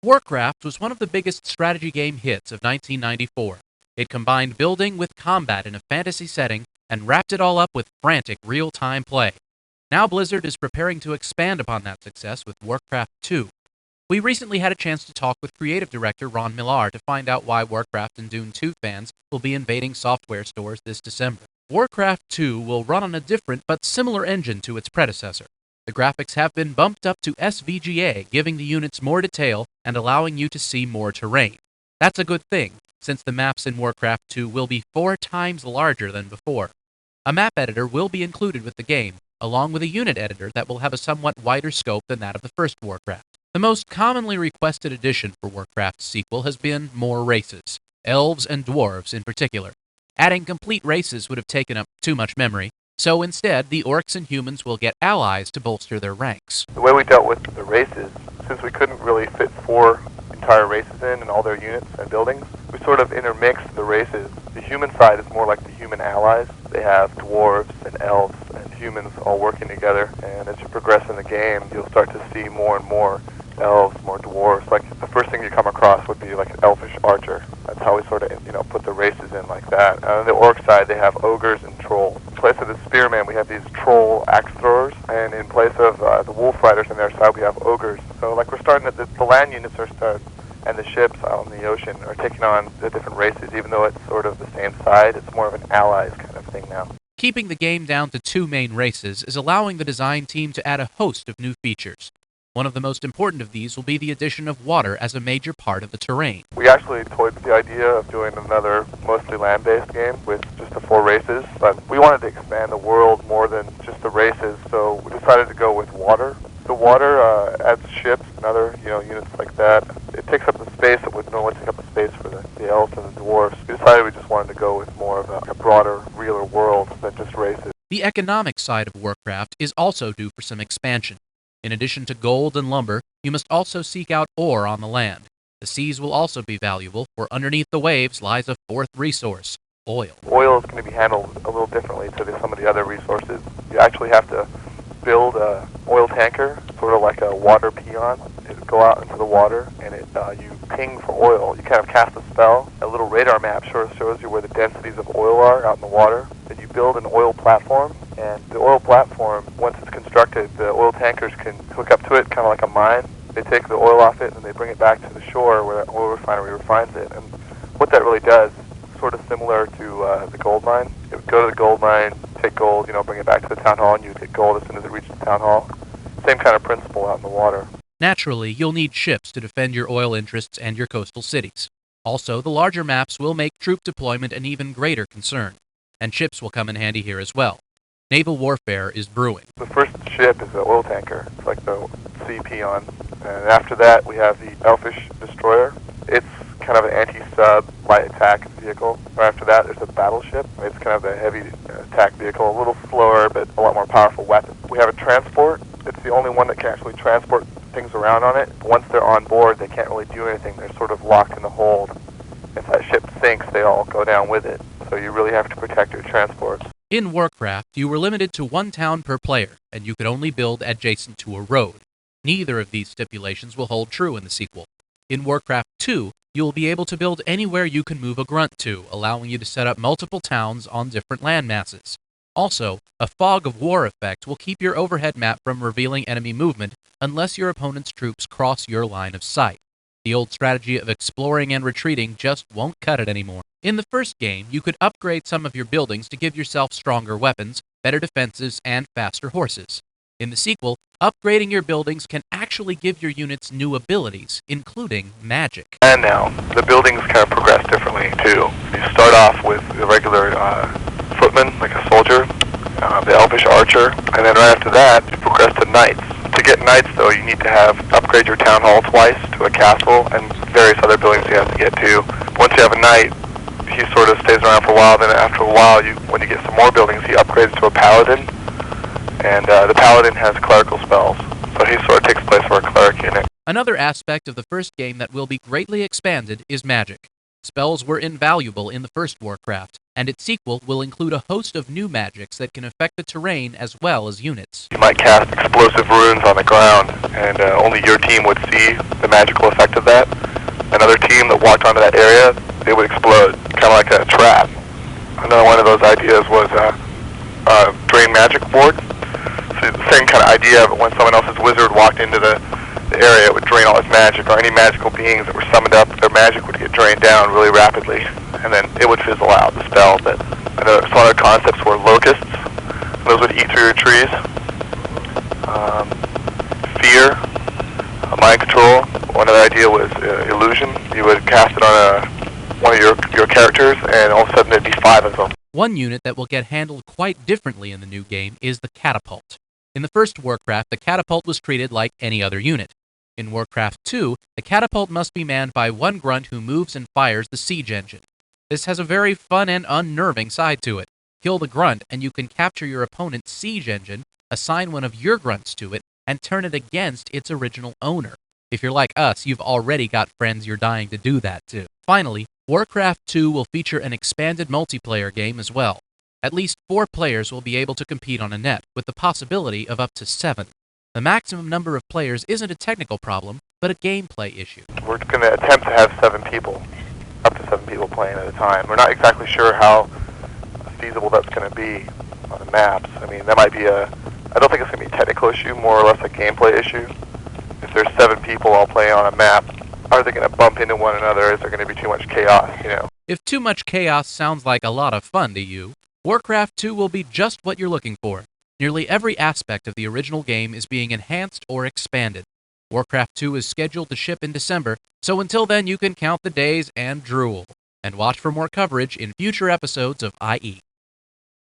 WarCraft was one of the biggest strategy game hits of 1994. It combined building with combat in a fantasy setting and wrapped it all up with frantic real-time play. Now Blizzard is preparing to expand upon that success with WarCraft 2. We recently had a chance to talk with creative director Ron Millar to find out why WarCraft and Dune 2 fans will be invading software stores this December. WarCraft 2 will run on a different but similar engine to its predecessor. The graphics have been bumped up to SVGA, giving the units more detail and allowing you to see more terrain. That's a good thing, since the maps in WarCraft 2 will be 4 times larger than before. A map editor will be included with the game, along with a unit editor that will have a somewhat wider scope than that of the first WarCraft. The most commonly requested addition for WarCraft's sequel has been more races, elves and dwarves in particular. Adding complete races would have taken up too much memory, so instead, the orcs and humans will get allies to bolster their ranks. The way we dealt with the races, since we couldn't really fit 4 entire races in and all their units and buildings, we sort of intermixed the races. The human side is more like the human allies. They have dwarves and elves and humans all working together, and as you progress in the game, you'll start to see more and more elves, more dwarves. Like, the first thing you come across would be like an elfish archer. That's how we sort of, put the races in like that. On the orc side, they have ogres and trolls. In place of the spearmen, we have these troll axe throwers, and in place of the wolf riders on their side, we have ogres. So, like, we're starting at the land units are starting, and the ships out in the ocean are taking on the different races. Even though it's sort of the same side, it's more of an allies kind of thing now. Keeping the game down to 2 main races is allowing the design team to add a host of new features. One of the most important of these will be the addition of water as a major part of the terrain. We actually toyed with the idea of doing another mostly land-based game with just the 4 races, but we wanted to expand the world more than just the races, so we decided to go with water. The water adds ships and other units like that. It takes up the space that would normally take up the space for the elves and the dwarves. We decided we just wanted to go with more of a broader, realer world than just races. The economic side of WarCraft is also due for some expansion. In addition to gold and lumber, you must also seek out ore on the land. The seas will also be valuable, for underneath the waves lies a 4th resource, oil. Oil is going to be handled a little differently to some of the other resources. You actually have to build an oil tanker, sort of like a water peon. It go out into the water, and you ping for oil. You kind of cast a spell. A little radar map shows you where the densities of oil are out in the water. Then you build an oil platform, and the oil platform, once it's constructed, the oil tankers can hook up to it, kind of like a mine. They take the oil off it, and they bring it back to the shore where the oil refinery refines it. And what that really does, sort of similar to the gold mine. It would go to the gold mine, take gold, bring it back to the town hall, and you'd get gold as soon as it reached the town hall. Same kind of principle out in the water. Naturally, you'll need ships to defend your oil interests and your coastal cities. Also, the larger maps will make troop deployment an even greater concern, and ships will come in handy here as well. Naval warfare is brewing. The first ship is the oil tanker. It's like the sea peon. And after that, we have the Elfish destroyer. It's kind of an anti-sub light attack vehicle. Right after that, there's a battleship. It's kind of a heavy attack vehicle, a little slower, but a lot more powerful weapon. We have a transport. It's the only one that can actually transport things around on it. Once they're on board, they can't really do anything. They're sort of locked in the hold. If that ship sinks, they all go down with it. So you really have to protect your transports. In WarCraft, you were limited to 1 town per player, and you could only build adjacent to a road. Neither of these stipulations will hold true in the sequel. In WarCraft 2, you will be able to build anywhere you can move a grunt to, allowing you to set up multiple towns on different land masses. Also, a fog of war effect will keep your overhead map from revealing enemy movement unless your opponent's troops cross your line of sight. The old strategy of exploring and retreating just won't cut it anymore. In the first game, you could upgrade some of your buildings to give yourself stronger weapons, better defenses, and faster horses. In the sequel, upgrading your buildings can actually give your units new abilities, including magic. And now, the buildings kind of progress differently, too. You start off with the regular footman, like a soldier, the elfish archer, and then right after that, you progress to knights. To get knights, though, you need to upgrade your town hall twice to a castle, and various other buildings you have to get to. Once you have a knight, he sort of stays around for a while, then after a while, when you get some more buildings, he upgrades to a paladin, and the paladin has clerical spells, so he sort of takes place for a cleric unit. Another aspect of the first game that will be greatly expanded is magic. Spells were invaluable in the first WarCraft, and its sequel will include a host of new magics that can affect the terrain as well as units. You might cast explosive runes on the ground, and only your team would see the magical effect of that. Another team that walked onto that area, they would explode, kind of like a trap. Another one of those ideas was drain magic board. So the same kind of idea, but when someone else's wizard walked into the area, it would drain all his magic, or any magical beings that were summoned up, their magic would get drained down really rapidly, and then it would fizzle out, the spell. But some other concepts were locusts. Those would eat through your trees. Fear, mind control. One other idea was illusion. You would cast it on one of your characters, and all of a sudden there'd be 5 of them. One unit that will get handled quite differently in the new game is the catapult. In the first WarCraft, the catapult was treated like any other unit. In WarCraft 2, the catapult must be manned by one grunt who moves and fires the siege engine. This has a very fun and unnerving side to it. Kill the grunt, and you can capture your opponent's siege engine, assign one of your grunts to it, and turn it against its original owner. If you're like us, you've already got friends you're dying to do that to. Finally, WarCraft 2 will feature an expanded multiplayer game as well. At least 4 players will be able to compete on a net, with the possibility of up to 7. The maximum number of players isn't a technical problem, but a gameplay issue. We're going to attempt to have 7 people, up to 7 people playing at a time. We're not exactly sure how feasible that's going to be on the maps. I mean, that might be I don't think it's going to be a technical issue, more or less a gameplay issue. If there's 7 people all playing on a map, are they going to bump into one another? Is there going to be too much chaos, If too much chaos sounds like a lot of fun to you, WarCraft 2 will be just what you're looking for. Nearly every aspect of the original game is being enhanced or expanded. WarCraft 2 is scheduled to ship in December, so until then you can count the days and drool, and watch for more coverage in future episodes of IE.